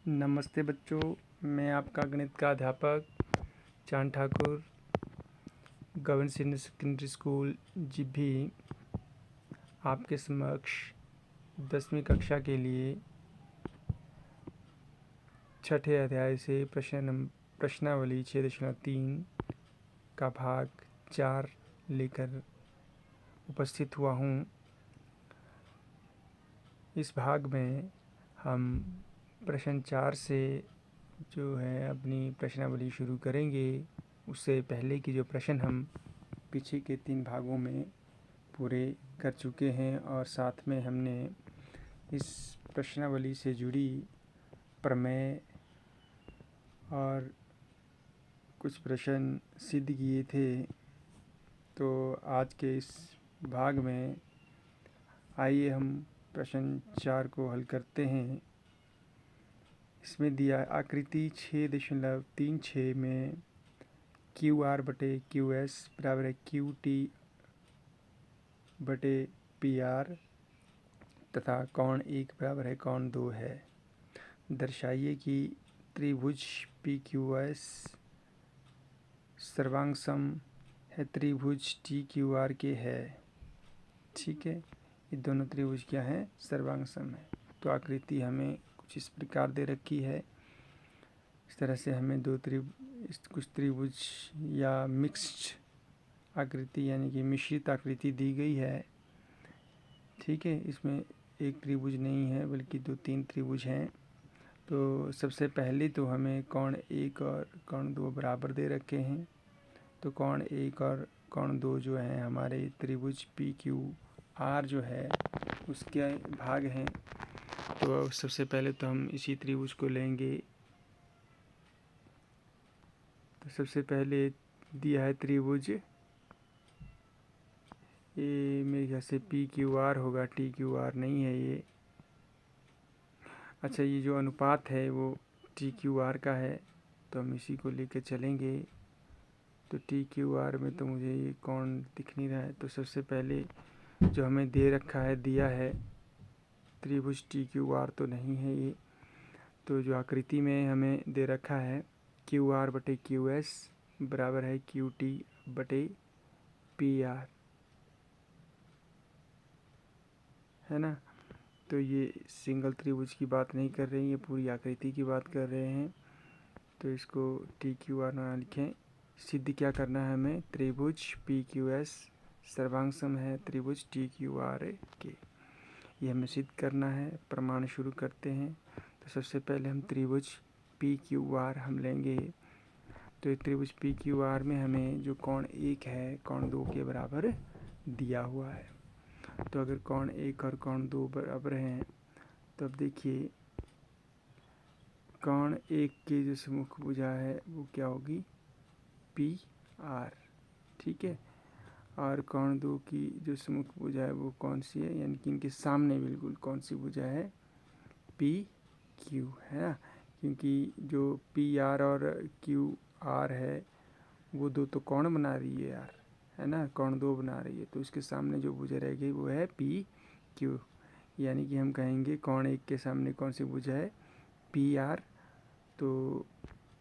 नमस्ते बच्चों, मैं आपका गणित का अध्यापक चांद Thakur, government senior secondary school Jibhi आपके समक्ष 10वीं कक्षा के लिए छठे अध्याय से प्रश्नावली 6.3 का भाग 4 लेकर उपस्थित हुआ हूँ। इस भाग में हम प्रश्न 4 से जो है अपनी प्रश्नावली शुरू करेंगे। उससे पहले की जो प्रश्न हम पीछे के 3 भागों में पूरे कर चुके हैं और साथ में हमने इस प्रश्नावली से जुड़ी प्रमेय और कुछ प्रश्न सिद्ध किए थे। तो आज के इस भाग में आइए हम प्रश्न 4 को हल करते हैं। इसमें दिया आकृति 6.36 में क्यू आर बटे क्यू एस बराबर है क्यू टी बटे पी आर तथा कोण 1 बराबर है कोण 2 है। दर्शाइए कि त्रिभुज पी क्यू एस सर्वांग सम है त्रिभुज टी क्यू आर के है। ठीक है, ये दोनों त्रिभुज क्या है? सर्वांग सम है। तो आकृति हमें कुछ इस प्रकार दे रखी है। इस तरह से हमें कुछ त्रिभुज या मिक्स्ड आकृति यानी कि मिश्रित आकृति दी गई है। ठीक है, इसमें एक त्रिभुज नहीं है बल्कि 2-3 त्रिभुज हैं। तो सबसे पहले तो हमें कोण 1 और कोण 2 बराबर दे रखे हैं। तो कोण 1 और कोण 2 जो हैं हमारे त्रिभुज पी क्यू आर जो है उसके भाग हैं। तो सबसे पहले तो हम इसी त्रिभुज को लेंगे। तो सबसे पहले दिया है त्रिभुज, ये मेरे ख्याल से पी क्यू आर होगा, टी क्यू आर नहीं है ये। अच्छा, ये जो अनुपात है वो टी क्यू आर का है, तो हम इसी को लेकर चलेंगे। तो टी क्यू आर में तो मुझे ये कोण दिख नहीं रहा है। तो सबसे पहले जो हमें दे रखा है दिया है त्रिभुज टी क्यू आर तो नहीं है ये। तो जो आकृति में हमें दे रखा है क्यू आर बटे क्यू एस बराबर है क्यू टी बटे पी आर, है ना। तो ये सिंगल त्रिभुज की बात नहीं कर रहे हैं, ये पूरी आकृति की बात कर रहे हैं। तो इसको टी क्यू आर ना लिखें। सिद्ध क्या करना है हमें? त्रिभुज पी क्यू एस सर्वांग सम है त्रिभुज टी क्यू आर के, ये हमें सिद्ध करना है। प्रमाण शुरू करते हैं। तो सबसे पहले हम त्रिभुज पी क्यू आर हम लेंगे। तो त्रिभुज पी क्यू आर में हमें जो कोण 1 है कोण 2 के बराबर दिया हुआ है। तो अगर कोण 1 और कोण 2 बराबर हैं तो अब देखिए कोण 1 की जो सम्मुख भुजा है वो क्या होगी? P R. ठीक है, और कोण 2 की जो सम्मुख भुजा है वो कौन सी है? यानी कि इनके सामने बिल्कुल कौन सी भुजा है? पी क्यू, है ना। क्योंकि जो पी आर और क्यू आर है वो दो तो कोण बना रही है यार, है ना, कोण 2 बना रही है। तो इसके सामने जो भुजा रह गई वो है पी क्यू। यानी कि हम कहेंगे कोण 1 के सामने कौन सी भुजा है? P R. तो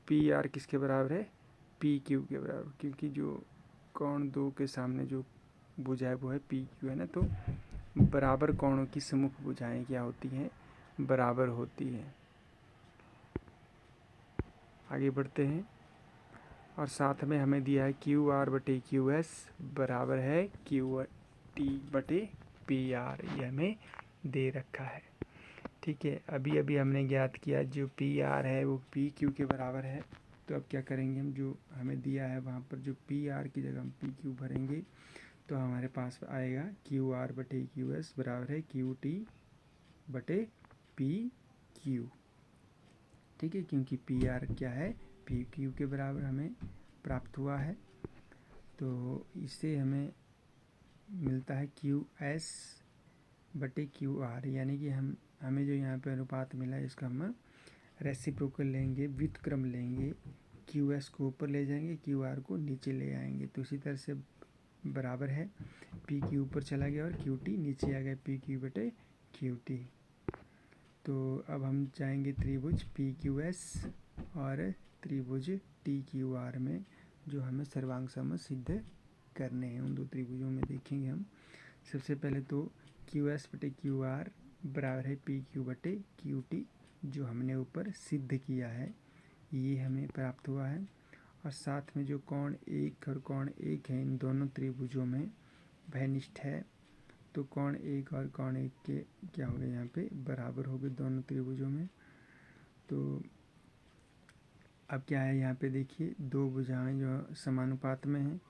पी आर किसके बराबर है? पी क्यू के बराबर, क्योंकि जो कोण 2 के सामने जो भुजा है वो है पी क्यू, है ना। तो बराबर कोणों की सम्मुख भुजाएं क्या होती हैं? बराबर होती हैं। आगे बढ़ते हैं। और साथ में हमें दिया है क्यू आर बटे क्यू एस बराबर है क्यू टी बटे पी आर, ये हमें दे रखा है। ठीक है, अभी अभी हमने ज्ञात किया जो पी आर है वो पी क्यू के बराबर है। तो अब क्या करेंगे हम, जो हमें दिया है वहाँ पर जो पी आर की जगह हम पी क्यू भरेंगे। तो हमारे पास आएगा क्यू आर बटे क्यू एस बराबर है क्यू टी बटे पी क्यू। ठीक है, क्योंकि पी आर क्या है? पी क्यू के बराबर हमें प्राप्त हुआ है। तो इससे हमें मिलता है क्यू एस बटे क्यू आर, यानी कि हमें जो यहाँ पे अनुपात मिला है इसका हम रेसिप्रोकल लेंगे, व्युत्क्रम लेंगे। क्यू एस को ऊपर ले जाएंगे, क्यू आर को नीचे ले आएंगे। तो इसी तरह से बराबर है पी क्यू ऊपर चला गया और क्यू टी नीचे आ गया, पी क्यू बटे क्यू टी। तो अब हम जाएंगे त्रिभुज पी क्यू एस और त्रिभुज टी क्यू आर में जो हमें सर्वांग समज सिद्ध करने हैं। उन दो त्रिभुजों में देखेंगे हम। सबसे पहले तो क्यू एस बटे क्यू आर बराबर है पी क्यू बटे क्यू टी, जो हमने ऊपर सिद्ध किया है, ये हमें प्राप्त हुआ है। और साथ में जो कोण एक और कोण एक है, इन दोनों त्रिभुजों में वहनिष्ठ है, तो कोण एक और कोण एक के क्या हो गए यहाँ पे बराबर हो गए दोनों त्रिभुजों में। तो अब क्या है यहाँ पे देखिए, दो भुजाएं जो समानुपात में हैं,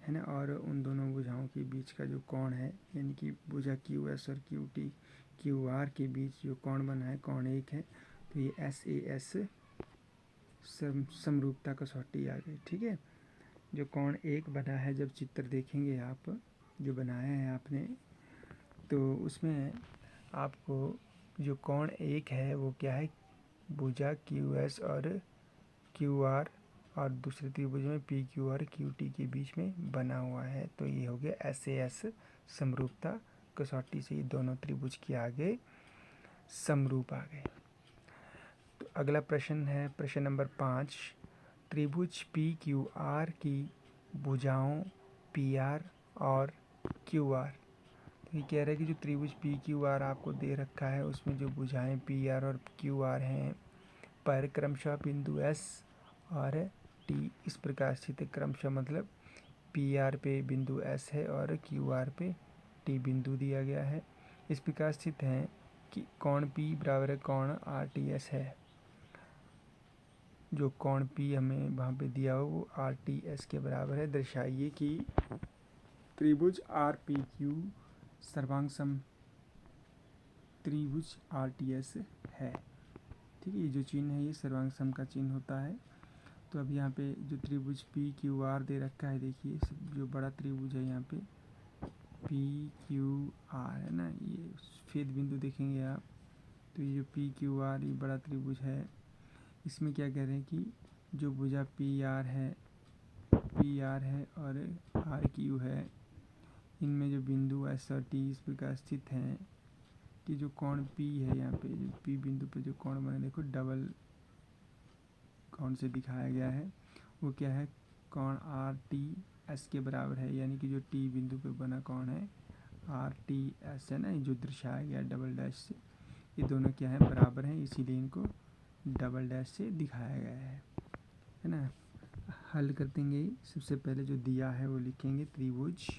है ना, और उन दोनों भुजाओं के बीच का जो कोण है, यानी कि भुजा क्यू एस और क्यू टी क्यू आर के बीच जो कोण बना है कोण एक है, तो ये एस ए एस समरूपता कसौटी आ गई। ठीक है, जो कोण एक बना है, जब चित्र देखेंगे आप जो बनाया है आपने, तो उसमें आपको जो कोण एक है वो क्या है, भुजा क्यू एस और क्यू आर और दूसरे त्रिभुज में पी क्यू और क्यू टी के बीच में बना हुआ है। तो ये हो गया एस ए एस समरूपता कसौटी से ये दोनों त्रिभुज के आगे समरूप आ गए। तो अगला प्रश्न है प्रश्न नंबर 5, त्रिभुज पी क्यू आर की भुजाओं पी आर और क्यू आर। तो ये कह रहा है कि जो त्रिभुज पी क्यू आर आपको दे रखा है, उसमें जो भुजाएं पी आर और क्यू आर हैं पर क्रमशः बिंदु एस और टी इस प्रकार स्थित है। क्रमशः मतलब पी आर पे बिंदु एस है और क्यू आर पे टी बिंदु दिया गया है। इस प्रकार स्थित हैं कि कोण पी बराबर है कोण आर टी एस है। जो कोण पी हमें वहाँ पे दिया हो वो आर टी एस के बराबर है। दर्शाइए कि त्रिभुज आर पी क्यू सर्वांग सम त्रिभुज आर टी एस है। ठीक है, ये जो चिन्ह है ये सर्वांग सम का चिन्ह होता है। तो अब यहाँ पे जो त्रिभुज पी क्यू आर दे रखा है, देखिए जो बड़ा त्रिभुज है यहाँ पे पी क्यू आर है ना, ये छेद बिंदु देखेंगे आप, तो ये जो पी क्यू आर ये बड़ा त्रिभुज है। इसमें क्या कह रहे हैं कि जो भुजा पी आर है और आर क्यू है, इनमें जो बिंदु एस और टी इस प्रकार स्थित हैं कि जो कोण पी है, यहाँ पे जो पी बिंदु पे जो कोण बना, देखो डबल कोण से दिखाया गया है, वो क्या है कोण आर टी एस के बराबर है। यानी कि जो टी बिंदु पे बना कोण है आर टी एस है ना, जो दर्शाया गया डबल डैश से, ये दोनों क्या है बराबर हैं, इसीलिए इनको डबल डैश से दिखाया गया है ना। हल कर देंगे। सबसे पहले जो दिया है वो लिखेंगे, त्रिभुज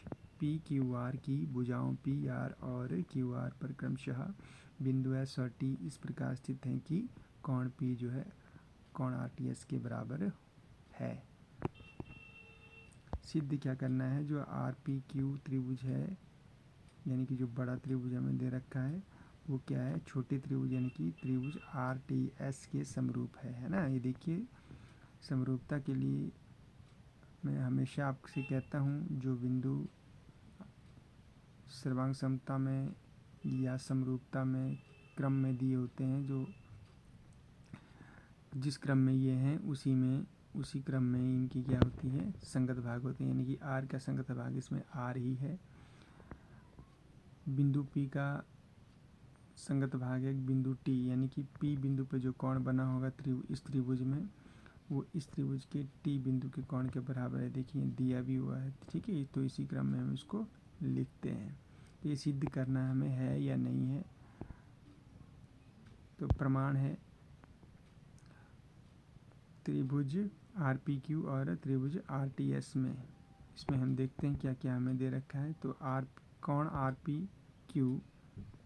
पी क्यू आर की भुजाओं पी आर और क्यू आर पर क्रमशः बिंदु एस और टी इस प्रकार स्थित हैं कि कोण पी जो है कोण आर टी एस के बराबर है। सिद्ध क्या करना है, जो आर पी क्यू त्रिभुज है, यानी कि जो बड़ा त्रिभुज हमें दे रखा है, वो क्या है छोटे त्रिभुज यानी कि त्रिभुज आर टी एस के समरूप है ना। ये देखिए, समरूपता के लिए मैं हमेशा आपसे कहता हूँ, जो बिंदु सर्वांग समता में या समरूपता में क्रम में दिए होते हैं, जो जिस क्रम में ये हैं उसी क्रम में इनकी क्या होती है संगत भाग होते हैं। यानी कि आर का संगत भाग इसमें आर ही है। बिंदु पी का संगत भाग है बिंदु टी, यानी कि पी बिंदु पे जो कोण बना होगा इस त्रिभुज में, वो इस त्रिभुज के टी बिंदु के कोण के बराबर है। देखिए दिया भी हुआ है। ठीक है, तो इसी क्रम में हम इसको लिखते हैं। तो ये सिद्ध करना हमें है या नहीं है, तो प्रमाण है त्रिभुज आर पी क्यू और त्रिभुज आर टी एस में। इसमें हम देखते हैं क्या क्या हमें दे रखा है। तो कोण आर पी क्यू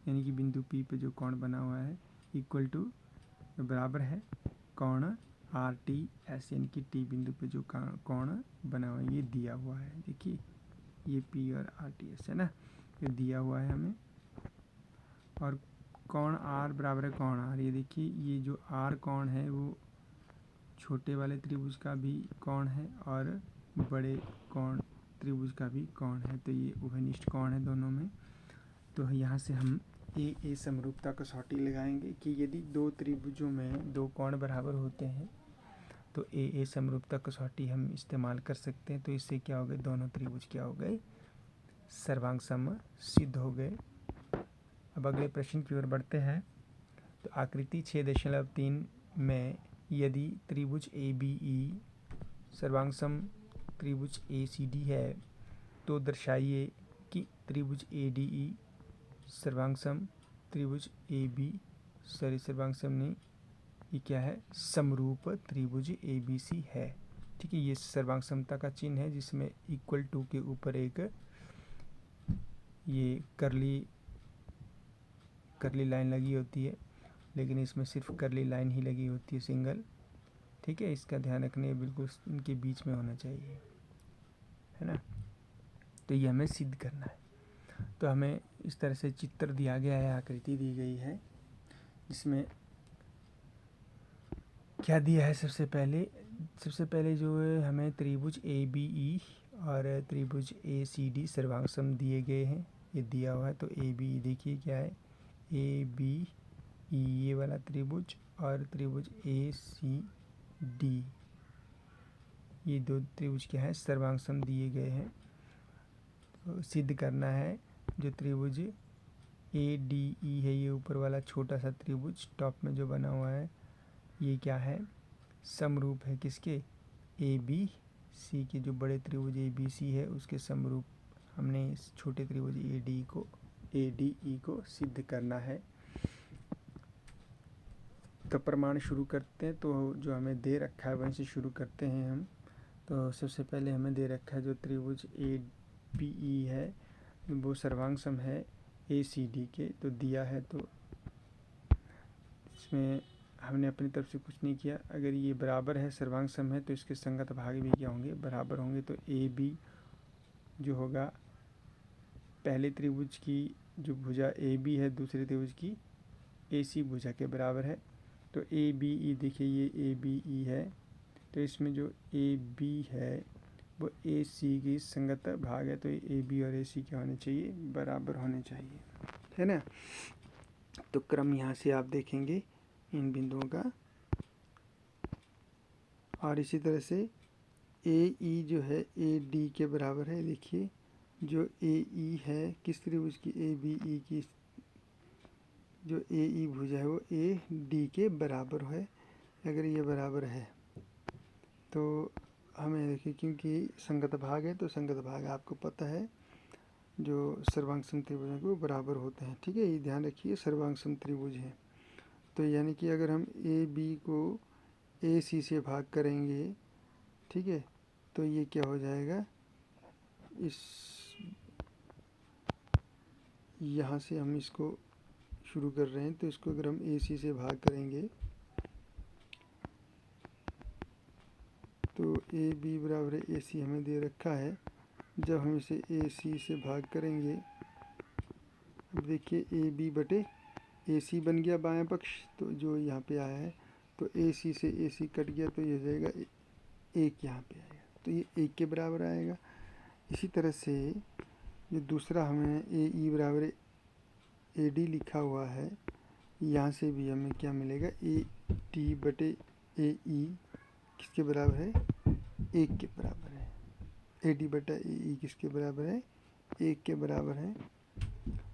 यानी कि बिंदु पी पे जो कोण बना हुआ है इक्वल टू बराबर है कोण आर टी एस, यानी कि टी बिंदु पे जो कोण बना हुआ है ये दिया हुआ है। देखिए ये पी और आर टी एस है ना, ये दिया हुआ है हमें। और कोण आर बराबर है कोण आर, ये देखिए ये जो आर कोण है वो छोटे वाले त्रिभुज का भी कोण है और बड़े कोण त्रिभुज का भी कोण है, तो ये उभयनिष्ठ कोण है दोनों में। तो यहाँ से हम ए समरूपता कसौटी लगाएंगे कि यदि दो त्रिभुजों में दो कोण बराबर होते हैं तो ए समरूपता कसौटी हम इस्तेमाल कर सकते हैं। तो इससे क्या हो गए, दोनों त्रिभुज क्या हो गए सर्वांग सम सिद्ध हो गए। अब अगले प्रश्न की ओर बढ़ते हैं। तो आकृति 6.3 में यदि त्रिभुज ए बी ई सर्वांग त्रिभुज ए सी डी है तो दर्शाइए कि त्रिभुज ए डी ई सर्वांग त्रिभुज ए बी सर्वांग नहीं, ये क्या है, समरूप त्रिभुज ए बी सी है। ठीक है, ये सर्वांग समता का चिन्ह है जिसमें इक्वल टू के ऊपर एक ये करली लाइन लगी होती है, लेकिन इसमें सिर्फ करली लाइन ही लगी होती है, सिंगल। ठीक है, इसका ध्यान रखने, बिल्कुल इनके बीच में होना चाहिए, है ना। तो ये हमें सिद्ध करना है। तो हमें इस तरह से चित्र दिया गया है, आकृति दी गई है, इसमें क्या दिया है। सबसे पहले जो है हमें त्रिभुज ए बी ई और त्रिभुज ए सी डी सर्वांग सम दिए गए हैं, ये दिया हुआ है। तो ए बी देखिए क्या है, ए बी ई ये वाला त्रिभुज और त्रिभुज ए सी डी, ये दो त्रिभुज क्या है, सर्वांग सम दिए गए हैं। तो सिद्ध करना है जो त्रिभुज ए डी ई है, ये ऊपर वाला छोटा सा त्रिभुज टॉप में जो बना हुआ है, ये क्या है, समरूप है किसके, ए बी सी के। जो बड़े त्रिभुज ए बी सी है उसके समरूप हमने इस छोटे त्रिभुज ए डी ई को सिद्ध करना है। तो प्रमाण शुरू करते हैं। तो जो हमें दे रखा है वहीं से शुरू करते हैं हम। तो सबसे पहले हमें दे रखा है जो त्रिभुज ए बी ई है वो सर्वांग सम है ए सी डी के, तो दिया है। तो इसमें हमने अपनी तरफ से कुछ नहीं किया। अगर ये बराबर है, सर्वांग सम है, तो इसके संगत भाग भी क्या होंगे, बराबर होंगे। तो ए बी जो होगा पहले त्रिभुज की जो भुजा ए बी है दूसरे त्रिभुज की ए सी भुजा के बराबर है। तो ए बी ई देखिए, ये ए बी ई है, तो इसमें जो ए बी है वो ए सी की संगत भाग है। तो ए बी और ए सी क्या होने चाहिए, बराबर होने चाहिए, है ना। तो क्रम यहाँ से आप देखेंगे इन बिंदुओं का। और इसी तरह से ए ई जो है ए डी के बराबर है। देखिए जो ए ई है किस त्रिभुज की, ए बी ई की, जो ए ई भुजा है वो ए डी के बराबर है। अगर ये बराबर है तो हमें देखिए, क्योंकि संगत भाग है तो संगत भाग आपको पता है जो सर्वांग सम त्रिभुज हैं वो बराबर होते हैं। ठीक है, ये ध्यान रखिए, सर्वांग सम त्रिभुज हैं। तो यानी कि अगर हम ए बी को ए सी से भाग करेंगे, ठीक है, तो ये क्या हो जाएगा, इस यहाँ से हम इसको शुरू कर रहे हैं, तो इसको अगर हम ए सी से भाग करेंगे तो ए बी बराबर है ए सी हमें दे रखा है। जब हम इसे ए सी से भाग करेंगे, अब देखिए ए बी बटे ए सी बन गया बायां पक्ष, तो जो यहाँ पे आया है, तो ए सी से ए सी कट गया, तो ये हो जाएगा एक, यहाँ पे आएगा, तो ये एक के बराबर आएगा। इसी तरह से जो दूसरा हमें ए ई बराबर ए डी लिखा हुआ है, यहाँ से भी हमें क्या मिलेगा, ए टी बटे ए ई किसके बराबर है, एक के बराबर है। ए डी बटा ए ई किसके बराबर है, एक के बराबर है।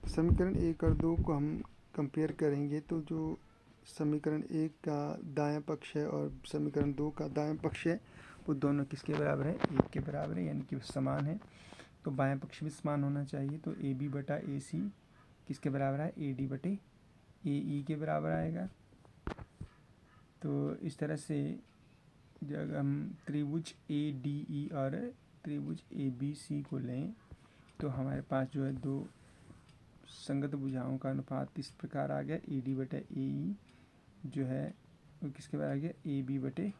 समीकरण 1 और 2 को हम कंपेयर करेंगे, तो जो समीकरण 1 का दायां पक्ष है और समीकरण 2 का दायां पक्ष है वो दोनों किसके बराबर है, एक के बराबर है, यानी कि समान है। तो बायां पक्ष भी समान होना चाहिए। तो ए बी बटा ए सी किसके बराबर है, ए डी बटे ए ई के बराबर आएगा। तो इस तरह से जब हम त्रिभुज ए डी ई और त्रिभुज ए बी सी को लें तो हमारे पास जो है दो संगत भुजाओं का अनुपात इस प्रकार आ गया, ए डी बटे ए ई जो है वो किसके बराबर आ गया, ए बी बटे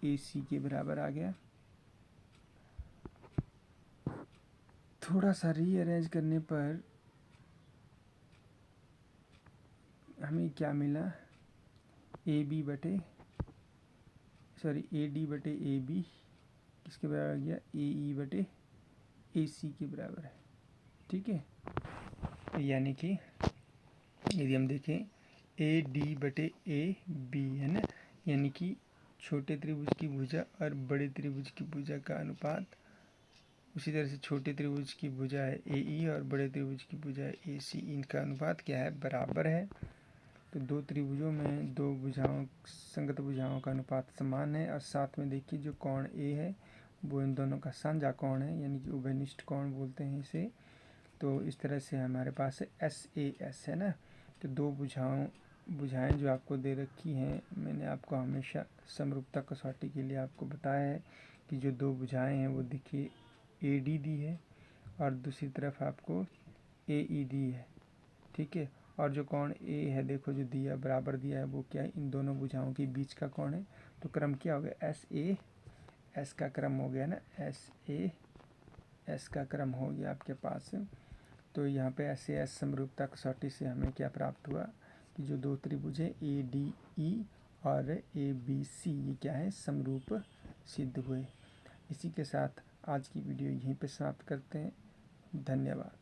ए सी के बराबर आ गया। थोड़ा सा रीअरेंज करने पर हमें क्या मिला, ए बी बटे ए डी बटे ए बी किसके बराबर आ गया, ए ई बटे ए सी के बराबर है। ठीक है, यानी कि यदि हम देखें ए डी बटे ए बी है ना, यानी कि छोटे त्रिभुज की भुजा और बड़े त्रिभुज की भुजा का अनुपात, उसी तरह से छोटे त्रिभुज की भुजा है ए ई और बड़े त्रिभुज की भुजा है ए सी, इनका अनुपात क्या है, बराबर है। तो दो त्रिभुजों में दो भुजाओं संगत भुजाओं का अनुपात समान है और साथ में देखिए जो कोण ए है वो इन दोनों का साझा कोण है, यानी कि उभयनिष्ठ कोण बोलते हैं इसे। तो इस तरह से हमारे पास SAS है ना। तो दो भुजाएं जो आपको दे रखी हैं, मैंने आपको हमेशा समरूपता कसौटी के लिए आपको बताया है कि जो दो भुजाएं हैं वो देखिए AD दी है और दूसरी तरफ आपको AE दी है, ठीक है। और जो कोण ए है देखो जो दिया बराबर दिया है वो क्या है, इन दोनों भुजाओं के बीच का कोण है। तो क्रम क्या हो गया, SAS का क्रम हो गया ना, SAS का क्रम हो गया आपके पास। तो यहाँ पे SAS समरूपता कसौटी से हमें क्या प्राप्त हुआ कि जो दो त्रिभुज है ADE और ABC ये क्या है, समरूप सिद्ध हुए। इसी के साथ आज की वीडियो यहीं पे समाप्त करते हैं। धन्यवाद।